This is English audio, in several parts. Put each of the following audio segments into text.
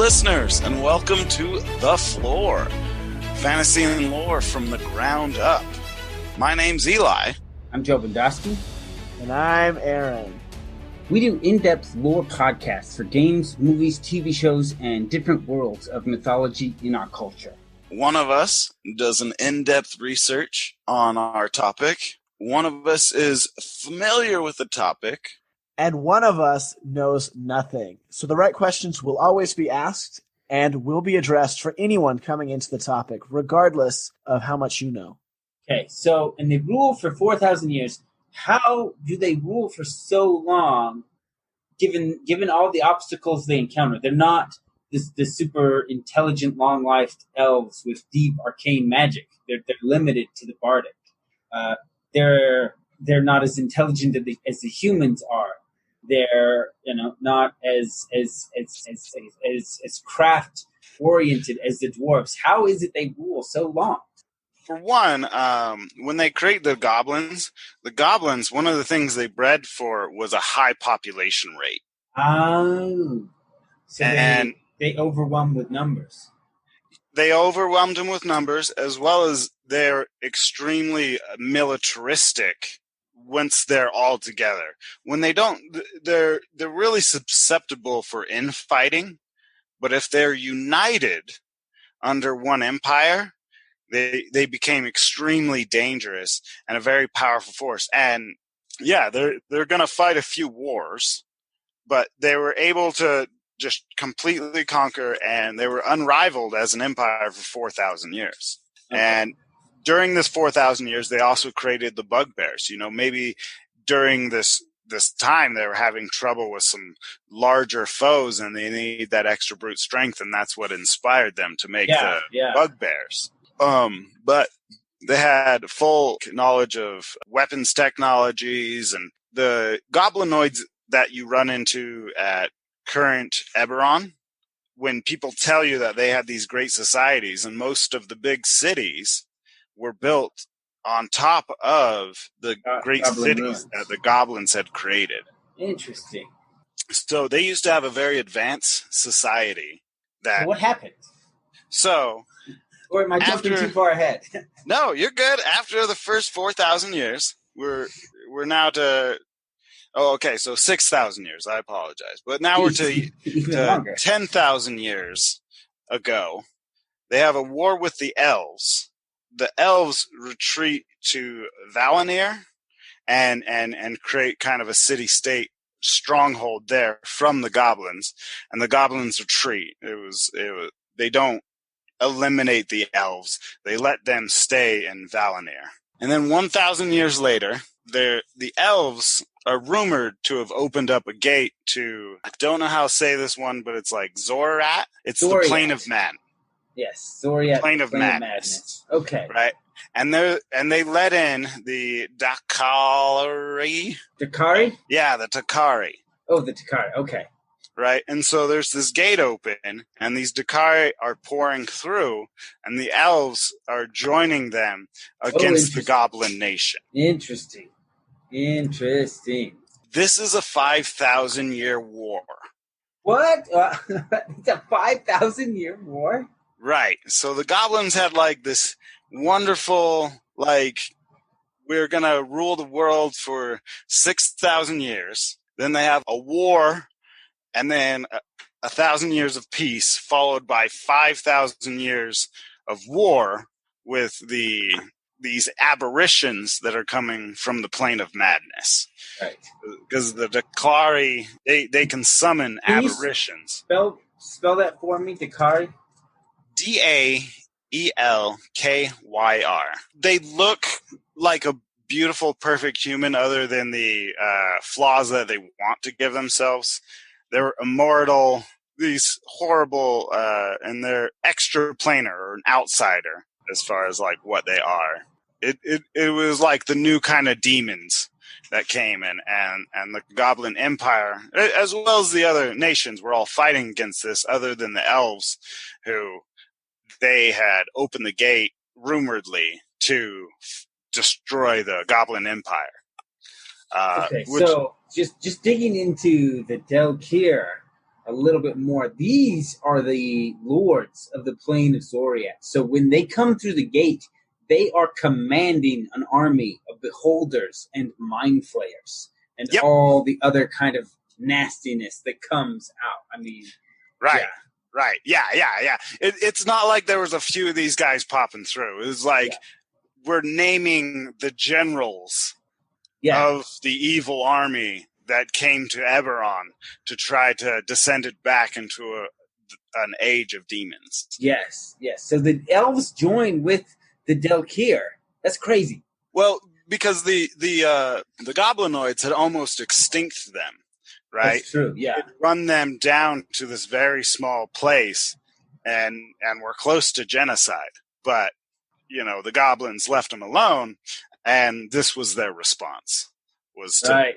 listeners, and welcome to The Flore, fantasy and lore from the ground up. My name's Eli. I'm Joe Bondowski. And I'm Aaron. We do in-depth lore podcasts for games, movies, TV shows, and different worlds of mythology in our culture. One of us does an in-depth research on our topic. One of us is familiar with the topic. And one of us knows nothing. So the right questions will always be asked and will be addressed for anyone coming into the topic, regardless of how much you know. Okay, so, and they rule for 4,000 years. How do they rule for so long, given all the obstacles they encounter? They're not the super intelligent, long-lived elves with deep arcane magic. They're limited to the bardic. They're not as intelligent as the humans are. They're not as craft oriented as the dwarves. How is it they rule so long? For one, when they create the goblins, one of the things they bred for was a high population rate. Oh, so they overwhelmed with numbers. They overwhelmed them with numbers, as well as they're extremely militaristic once they're all together. When they don't, they're really susceptible for infighting. But if they're united under one empire, they became extremely dangerous and a very powerful force. And yeah, they're going to fight a few wars, but they were able to just completely conquer, and they were unrivaled as an empire for 4,000 years. Okay. And during this 4,000 years, they also created the bugbears. Maybe during this time, they were having trouble with some larger foes, and they need that extra brute strength, and that's what inspired them to make the bugbears. But they had full knowledge of weapons technologies, and the goblinoids that you run into at current Eberron, when people tell you that they had these great societies, and most of the big cities were built on top of the great cities that the goblins had created. Interesting. So they used to have a very advanced society. So what happened? Or am I jumping too far ahead? No, you're good. After the first 4,000 years, we're now to... Oh, okay, so 6,000 years. I apologize. But now we're to 10,000 years ago. They have a war with the elves. The elves retreat to Valinir and create kind of a city-state stronghold there from the goblins. And the goblins retreat. They don't eliminate the elves. They let them stay in Valinir. And then 1,000 years later, the elves are rumored to have opened up a gate to, I don't know how to say this one, but it's like Zorat. It's Zoriat. The Plane of Man. Yes, Zoriat. Plane of Madness. Okay. Right. And they let in the Dakari. Dakari? Yeah, the Dakari. Oh, the Dakari. Okay. Right. And so there's this gate open, and these Dakari are pouring through, and the elves are joining them against the Goblin Nation. Interesting. This is a 5,000-year war. What? It's a 5,000-year war? Right. So the goblins had this wonderful, we're going to rule the world for 6,000 years. Then they have a war, and then 1,000 years of peace, followed by 5,000 years of war with these aberrations that are coming from the Plane of Madness. Right. Because the Dakari, they can summon aberrations. Spell that for me, Dakari. Daelkyr. They look like a beautiful, perfect human, other than the flaws that they want to give themselves. They're immortal, these horrible, and they're extraplanar, or an outsider, as far as what they are. It was like the new kind of demons that came in, and the Goblin Empire, as well as the other nations, were all fighting against this, other than the elves, who they had opened the gate, rumoredly, to destroy the Goblin Empire. So just digging into the Delkir, a little bit more. These are the lords of the plain of Zoriat. So when they come through the gate, they are commanding an army of beholders and mind flayers and Yep. all the other kind of nastiness that comes out. I mean, Right. yeah. Right. Yeah. It's not like there was a few of these guys popping through. It was like we're naming the generals of the evil army that came to Eberron to try to descend it back into an age of demons. Yes. So the elves join with the Delkir. That's crazy. Well, because the goblinoids had almost extinct them, right? That's true. Yeah. It run them down to this very small place, and were close to genocide. But the goblins left them alone, and this was their response: was to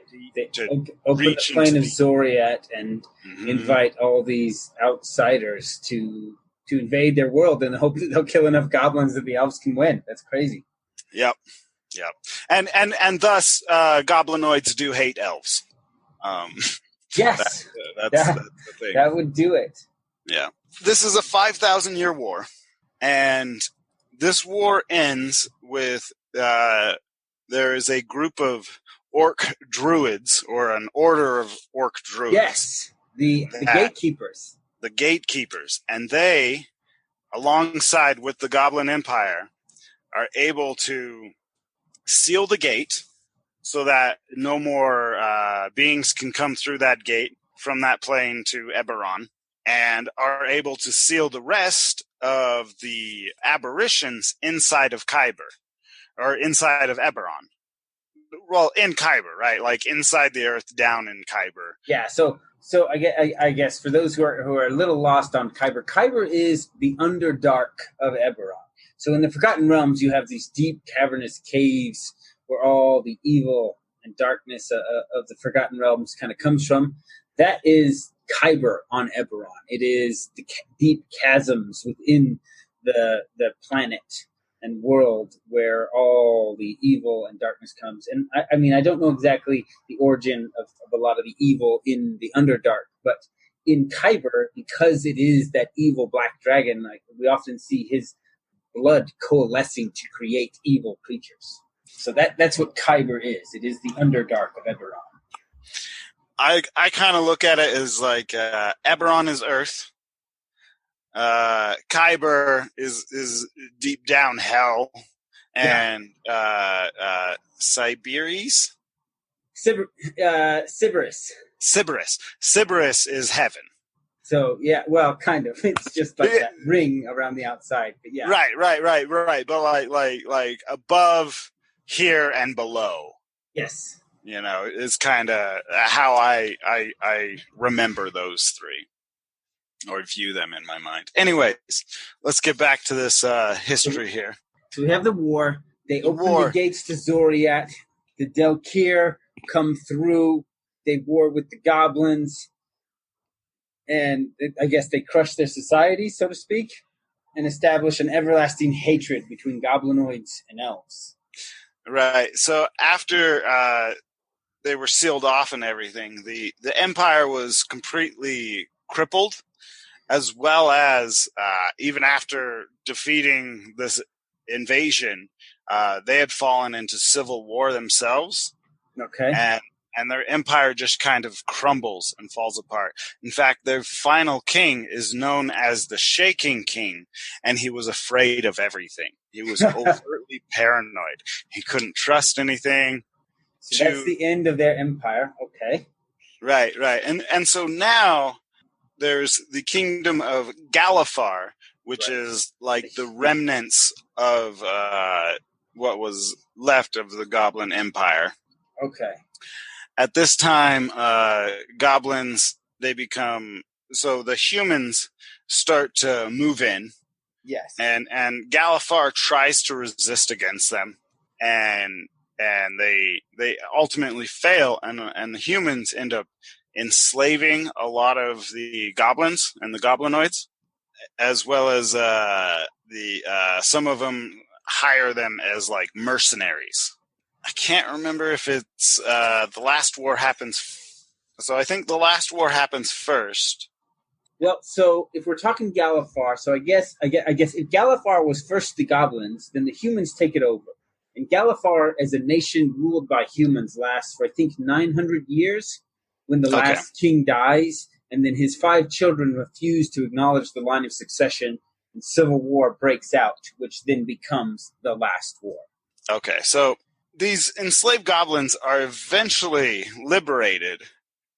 open the plain of Zoriat and invite all these outsiders to invade their world, and hope that they'll kill enough goblins that the elves can win. That's crazy. Yep. And thus, goblinoids do hate elves. Yes, that's the thing. That would do it. Yeah. This is a 5,000-year war, and this war ends with there is a group of orc druids, or an order of orc druids. Yes, the gatekeepers. The gatekeepers. And they, alongside with the Goblin Empire, are able to seal the gate so that no more beings can come through that gate from that plane to Eberron, and are able to seal the rest of the aberrations inside of Khyber, or inside of Eberron. Well, in Khyber, right? Like inside the earth, down in Khyber. Yeah. So I guess for those who are a little lost on Khyber, Khyber is the Underdark of Eberron. So in the Forgotten Realms, you have these deep cavernous caves where all the evil and darkness of the Forgotten Realms kind of comes from. That is Khyber on Eberron. It is the deep chasms within the planet and world where all the evil and darkness comes. And I mean, I don't know exactly the origin of a lot of the evil in the Underdark, but in Khyber, because it is that evil black dragon, like we often see his blood coalescing to create evil creatures. So that's what Khyber is. It is the Underdark of Eberron. I kind of look at it as like Eberron is Earth. Khyber is deep down hell, and Syberis? Sybaris is heaven. So yeah, well, kind of. It's just like that ring around the outside, but yeah. Right. But like above, here, and below. Yes. Is kind of how I remember those three, or view them in my mind. Anyways, let's get back to this history here. So we have the war. They open the gates to Zoriat. The Delkir come through. They war with the goblins. And I guess they crush their society, so to speak, and establish an everlasting hatred between goblinoids and elves. Right. So after they were sealed off and everything, the empire was completely crippled, as well as even after defeating this invasion, they had fallen into civil war themselves. Okay. And their empire just kind of crumbles and falls apart. In fact, their final king is known as the Shaking King, and he was afraid of everything. He was overtly paranoid. He couldn't trust anything. So that's the end of their empire. Okay. Right. And so now there's the kingdom of Galifar, which is like the remnants of what was left of the Goblin Empire. Okay. At this time, goblins, so the humans start to move in. Yes. And Galifar tries to resist against them, and they ultimately fail, and the humans end up enslaving a lot of the goblins and the goblinoids, as well as some of them hire them as like mercenaries. I can't remember if it's the last war happens. So I think the last war happens first, Well, so if we're talking Galifar, so I guess if Galifar was first the goblins, then the humans take it over. And Galifar, as a nation ruled by humans, lasts for I think 900 years. When the Okay. last king dies, and then his 5 children refuse to acknowledge the line of succession, and civil war breaks out, which then becomes the last war. Okay, so these enslaved goblins are eventually liberated,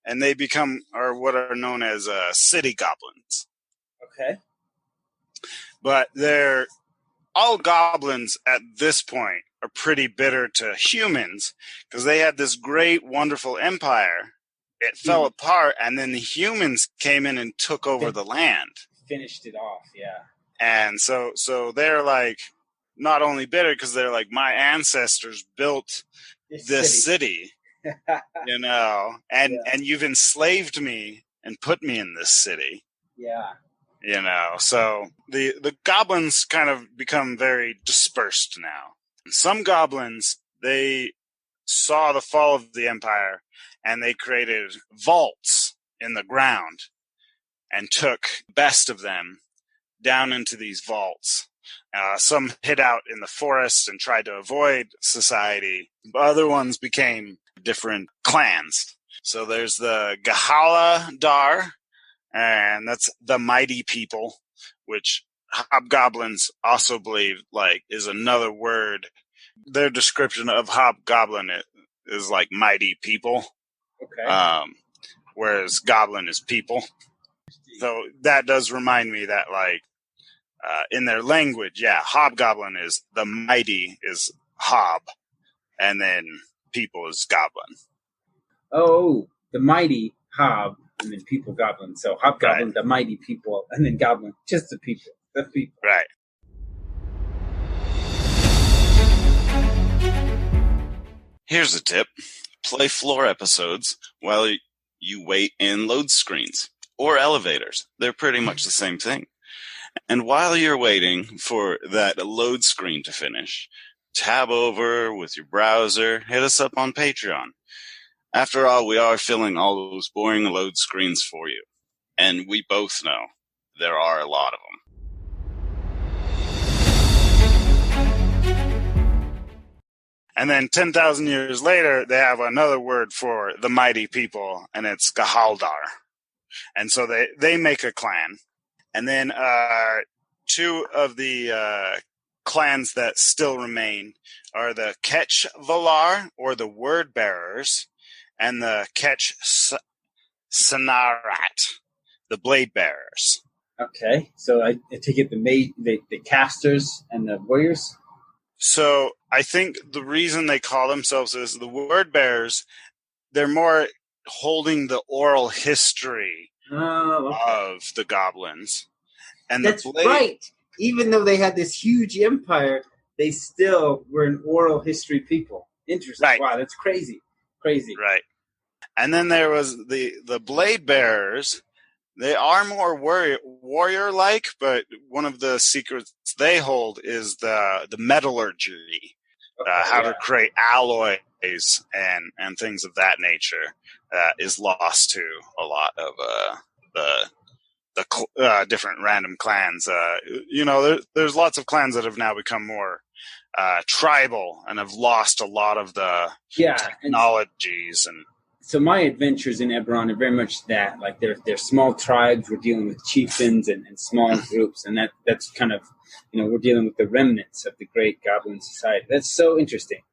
and they become are what are known as city goblins. Okay. But they're all goblins at this point are pretty bitter to humans because they had this great, wonderful empire. It fell apart, and then the humans came in and took over the land. Finished it off, yeah. And so they're like not only bitter because they're like, my ancestors built this city, you know, and you've enslaved me and put me in this city. Yeah. You know, so the goblins kind of become very dispersed now. Some goblins, they saw the fall of the empire and they created vaults in the ground and took best of them down into these vaults. Some hid out in the forest and tried to avoid society. Other ones became different clans. So there's the Gahala Dar, and that's the mighty people, which hobgoblins also believe like is another word. Their description of hobgoblin is like mighty people. Okay. Whereas goblin is people. So that does remind me that like in their language, yeah, hobgoblin is the mighty is hob, and then people is goblin. Oh, the mighty hob, and then people goblin. So hobgoblin, right. The mighty people, and then goblin, just the people. The people. Right. Here's a tip. Play Flore episodes while you wait in load screens or elevators. They're pretty much the same thing. And while you're waiting for that load screen to finish, tab over with your browser, hit us up on Patreon. After all, we are filling all those boring load screens for you. And we both know there are a lot of them. And then 10,000 years later, they have another word for the mighty people, and it's Gahaldar. And so they make a clan. And then 2 of the clans that still remain are the Ketch Valar, or the Word Bearers, and the Ketch Sanarat, the Blade Bearers. Okay, so I take it the casters and the warriors? So I think the reason they call themselves is the Word Bearers, they're more holding the oral history of the goblins. And that's right. Even though they had this huge empire, they still were an oral history people. Interesting. Right. Wow, that's crazy. Crazy. Right. And then there was the Blade Bearers. They are more warrior-like, but one of the secrets they hold is the metallurgy, how to create alloys and things of that nature is lost to a lot of the different random clans. There's lots of clans that have now become more tribal and have lost a lot of the technologies and. So my adventures in Eberron are very much that. Like they're small tribes. We're dealing with chieftains and small groups, and that's kind of, we're dealing with the remnants of the great goblin society. That's so interesting.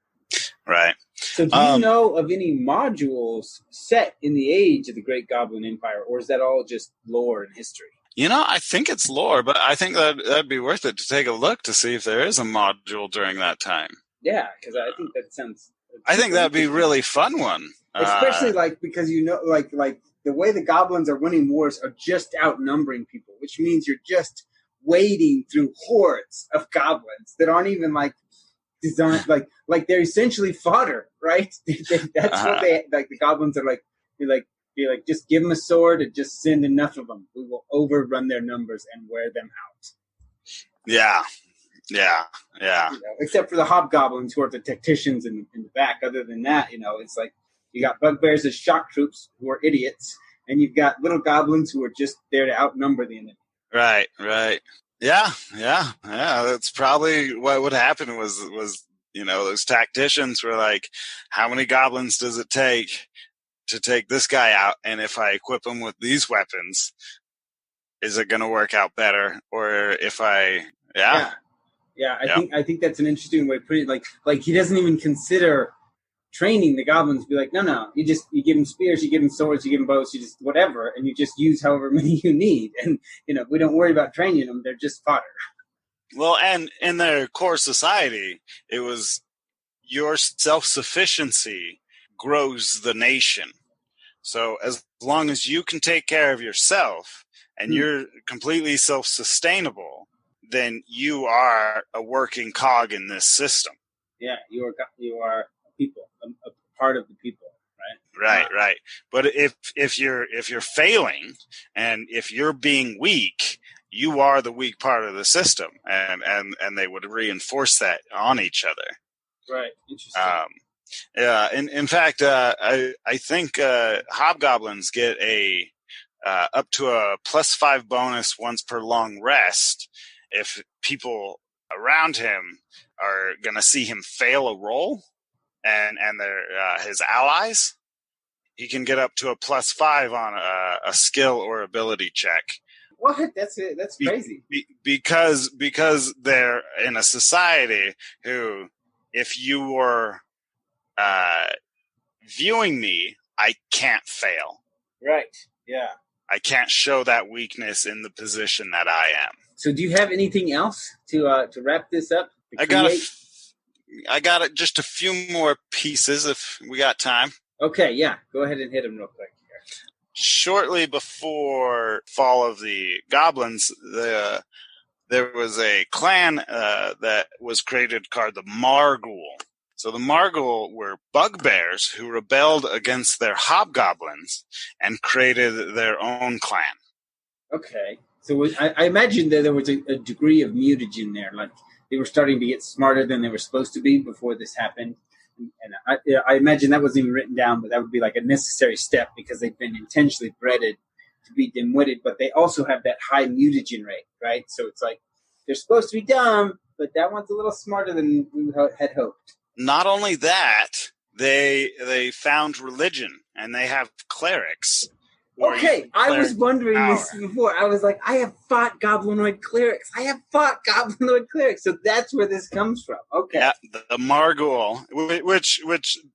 Right. So do you know of any modules set in the age of the Great Goblin Empire, or is that all just lore and history? I think it's lore, but I think that'd be worth it to take a look to see if there is a module during that time. Yeah, because I think that sounds. I think that'd be a really fun one. Especially because like the way the goblins are winning wars are just outnumbering people, which means you're just wading through hordes of goblins that aren't even like designed like they're essentially fodder, right? That's what they like. The goblins are like be like just give them a sword and just send enough of them. We will overrun their numbers and wear them out. Yeah. Except for the hobgoblins who are the tacticians in the back. Other than that, it's like you got bugbears as shock troops who are idiots, and you've got little goblins who are just there to outnumber the enemy. Right. Yeah. That's probably what would happen was those tacticians were like, how many goblins does it take to take this guy out? And if I equip him with these weapons, is it going to work out better? Or if Yeah. I think that's an interesting way to put it. Like he doesn't even consider training the goblins. Be like, no, you give them spears, you give them swords, you give them bows, you just whatever, and you just use however many you need. And we don't worry about training them; they're just fodder. Well, and in their core society, it was your self-sufficiency grows the nation. So as long as you can take care of yourself and you're completely self-sustainable, then you are a working cog in this system. Yeah, you are a people, a part of the people, right? Right. But if you're failing and if you're being weak, you are the weak part of the system, and they would reinforce that on each other. Right. Interesting. Yeah. In fact, I think hobgoblins get a up to a +5 bonus once per long rest if people around him are going to see him fail a roll, and they're his allies. He can get up to a +5 on a skill or ability check. What? That's crazy. Because they're in a society who, if you were viewing me, I can't fail. Right. Yeah. I can't show that weakness in the position that I am. So, do you have anything else to wrap this up? I got it. Just a few more pieces if we got time. Okay. Yeah. Go ahead and hit them real quick. Shortly before fall of the goblins, there was a clan that was created called the Margul. So the Margul were bugbears who rebelled against their hobgoblins and created their own clan. Okay. So I imagine that there was a degree of mutagen there. Like they were starting to get smarter than they were supposed to be before this happened. And I imagine that wasn't even written down, but that would be like a necessary step because they've been intentionally breded to be dim-witted, but they also have that high mutagen rate, right? So it's like they're supposed to be dumb, but that one's a little smarter than we had hoped. Not only that, they found religion, and they have clerics. Okay, I was wondering this before. I was like, I have fought goblinoid clerics. So that's where this comes from. Okay. Yeah, the Margul, which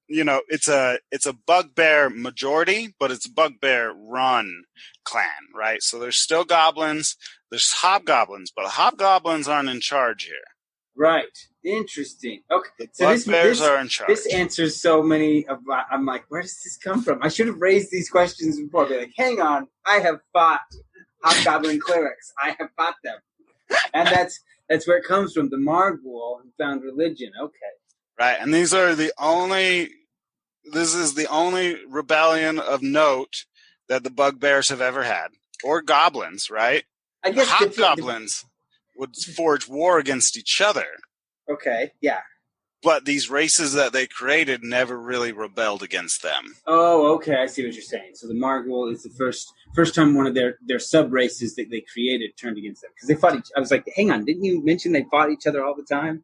it's a bugbear majority, but it's a bugbear run clan, right? So there's still goblins, there's hobgoblins, but hobgoblins aren't in charge here. Right. Interesting. Okay. The bugbears are in charge. This answers so many of my, I'm like, where does this come from? I should have raised these questions before. Be like, hang on, I have fought hobgoblin clerics. I have fought them. And that's where it comes from. The Margul who found religion. Okay. Right. And this is the only rebellion of note that the bugbears have ever had. Or goblins, right? I guess hobgoblins would forge war against each other. Okay, yeah. But these races that they created never really rebelled against them. Oh, okay, I see what you're saying. So the Margul is the first time one of their sub races that they created turned against them because they fought I was like, hang on, didn't you mention they fought each other all the time?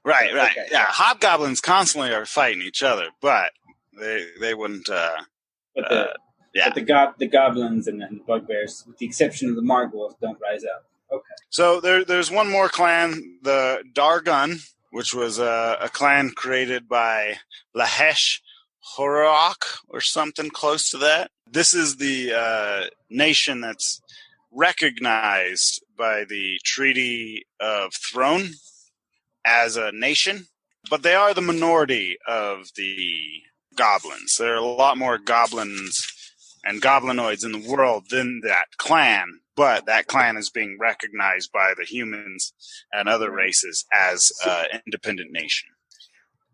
Right. Okay. Yeah, hobgoblins constantly are fighting each other, but they wouldn't. But the goblins and the bugbears, with the exception of the Margul, don't rise up. Okay. So there's one more clan, the Dargun, which was a clan created by Lahesh Horok or something close to that. This is the nation that's recognized by the Treaty of Throne as a nation, but they are the minority of the goblins. There are a lot more goblins and goblinoids in the world than that clan. But that clan is being recognized by the humans and other races as an independent nation.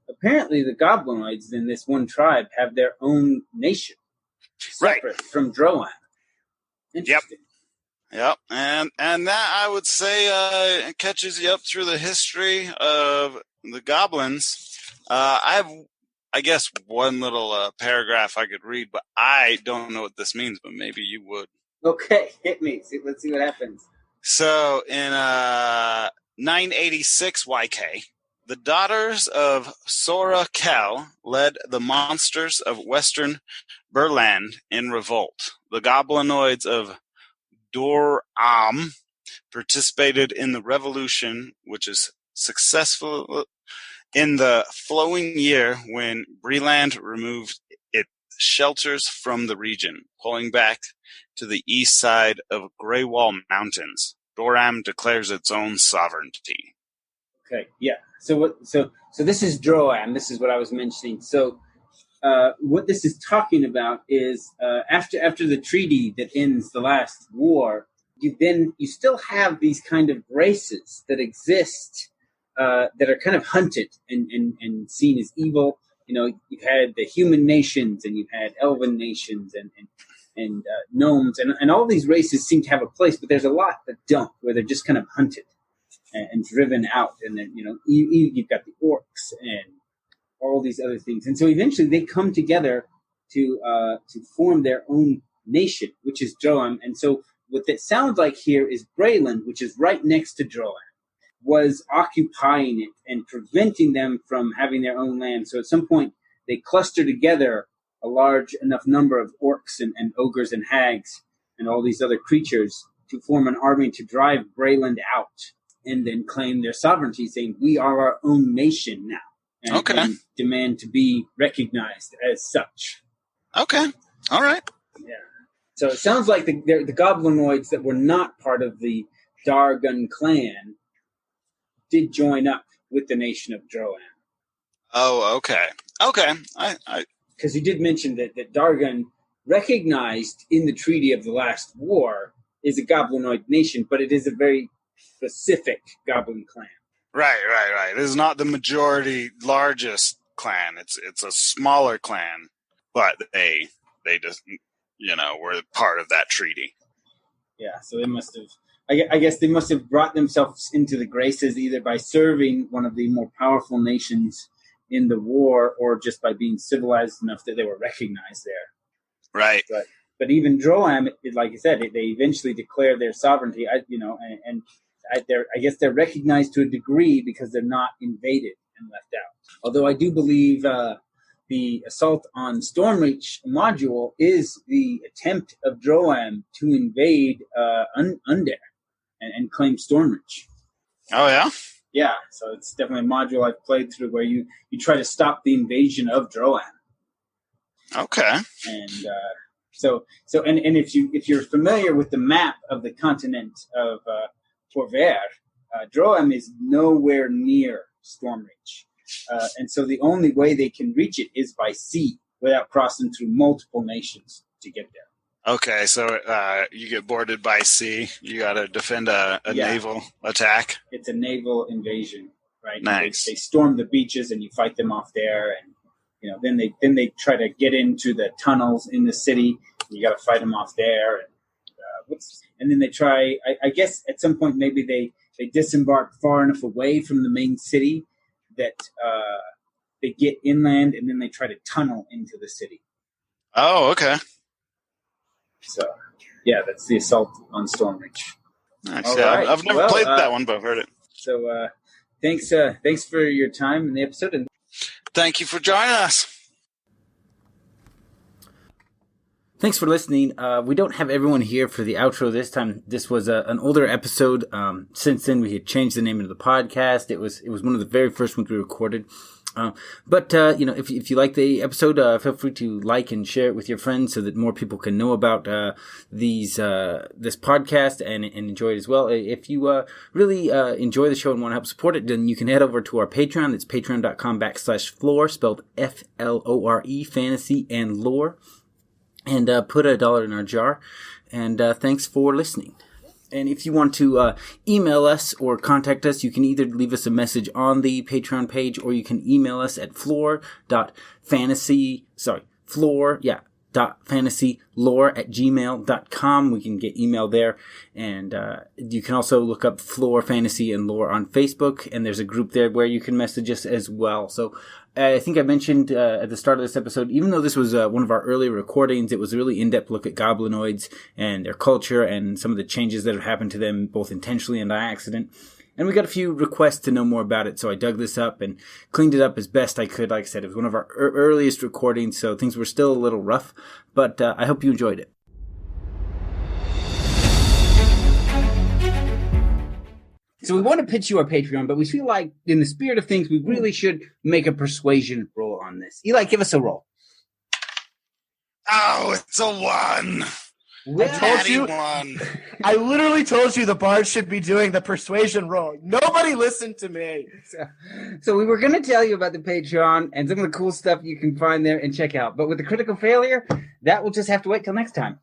Apparently, the goblinoids in this one tribe have their own nation, separate from Drowan. Interesting. Yep. And that, I would say, catches you up through the history of the goblins. I have I guess one little paragraph I could read, but I don't know what this means, but maybe you would. Okay, hit me. Let's see what happens. So in 986 YK, the daughters of Sora Kel led the monsters of Western Burland in revolt. The goblinoids of Dor-Am participated in the revolution, which is successful in the following year when Breland removed its shelters from the region, pulling back to the east side of Greywall Mountains. Dor-Am declares its own sovereignty. Okay, yeah. So this is Dor-Am. This is what I was mentioning. So what this is talking about is after the treaty that ends the last war, you still have these kind of races that exist that are kind of hunted and seen as evil. You know, you've had the human nations and you've had elven nations and gnomes and all these races seem to have a place, but there's a lot that don't, where they're just kind of hunted and driven out. And then, you know, you've got the orcs and all these other things. And so eventually they come together to form their own nation, which is Dor-Am. And so what that sounds like here is Breland, which is right next to Dor-Am, was occupying it and preventing them from having their own land. So at some point they cluster together a large enough number of orcs and ogres and hags and all these other creatures to form an army to drive Breland out and then claim their sovereignty, saying, we are our own nation now. And demand to be recognized as such. Okay. All right. Yeah. So it sounds like the goblinoids that were not part of the Dargun clan did join up with the nation of Dor-Am. Oh, okay. Okay. Because you did mention that Dargun recognized in the Treaty of the Last War is a goblinoid nation, but it is a very specific goblin clan. Right. It is not the majority largest clan. It's a smaller clan, but they just, you know, were part of that treaty. Yeah, so they must have, I guess they must have brought themselves into the graces either by serving one of the more powerful nations in the war or just by being civilized enough that they were recognized there. Right. But even Dor-Am, like I said, they eventually declare their sovereignty, I guess they're recognized to a degree because they're not invaded and left out. Although I do believe the assault on Stormreach module is the attempt of Dor-Am to invade Undare and claim Stormreach. Oh, yeah? Yeah, so it's definitely a module I've played through where you try to stop the invasion of Dor-Am. Okay. And if you're familiar with the map of the continent of Flore, Dor-Am is nowhere near Stormreach. And so the only way they can reach it is by sea without crossing through multiple nations to get there. Okay, so you get boarded by sea. You got to defend a naval attack. It's a naval invasion, right? Nice. They storm the beaches and you fight them off there, and you know then they try to get into the tunnels in the city. And you got to fight them off there, and then they try. I guess at some point maybe they disembark far enough away from the main city that they get inland, and then they try to tunnel into the city. Oh, okay. So, yeah, that's the assault on Stormreach. Nice. Yeah, right. I've never played that one, but I've heard it. So, thanks for your time in the episode. And thank you for joining us. Thanks for listening. We don't have everyone here for the outro this time. This was an older episode. Since then, we had changed the name of the podcast. It was one of the very first ones we recorded. But if you like the episode, feel free to like and share it with your friends so that more people can know about this podcast and enjoy it as well. If you really enjoy the show and want to help support it, then you can head over to our Patreon. It's patreon.com/Flore, spelled Flore, fantasy and lore, and put $1 in our jar. And thanks for listening. And if you want to email us or contact us, you can either leave us a message on the Patreon page or you can email us at Flore, flore.fantasylore@gmail.com. We can get email there. And you can also look up Flore Fantasy and Lore on Facebook. And there's a group there where you can message us as well. So I think I mentioned at the start of this episode, even though this was one of our earlier recordings, it was a really in-depth look at goblinoids and their culture and some of the changes that have happened to them, both intentionally and by accident. And we got a few requests to know more about it, so I dug this up and cleaned it up as best I could. Like I said, it was one of our earliest recordings, so things were still a little rough, but I hope you enjoyed it. So we want to pitch you our Patreon, but we feel like, in the spirit of things, we really should make a persuasion roll on this. Eli, give us a roll. Oh, it's a 1. I told you. 1. I literally told you the bard should be doing the persuasion roll. Nobody listened to me. So we were going to tell you about the Patreon and some of the cool stuff you can find there and check out. But with the critical failure, that will just have to wait till next time.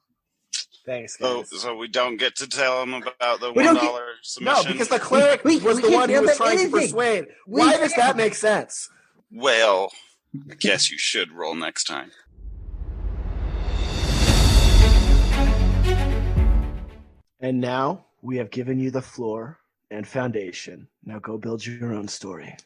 Thanks, guys. So we don't get to tell them about the We don't $1 submission? No, because the cleric was the one who was trying to persuade. Why does that make sense? Well, I guess you should roll next time. And now we have given you the floor and foundation. Now go build your own story.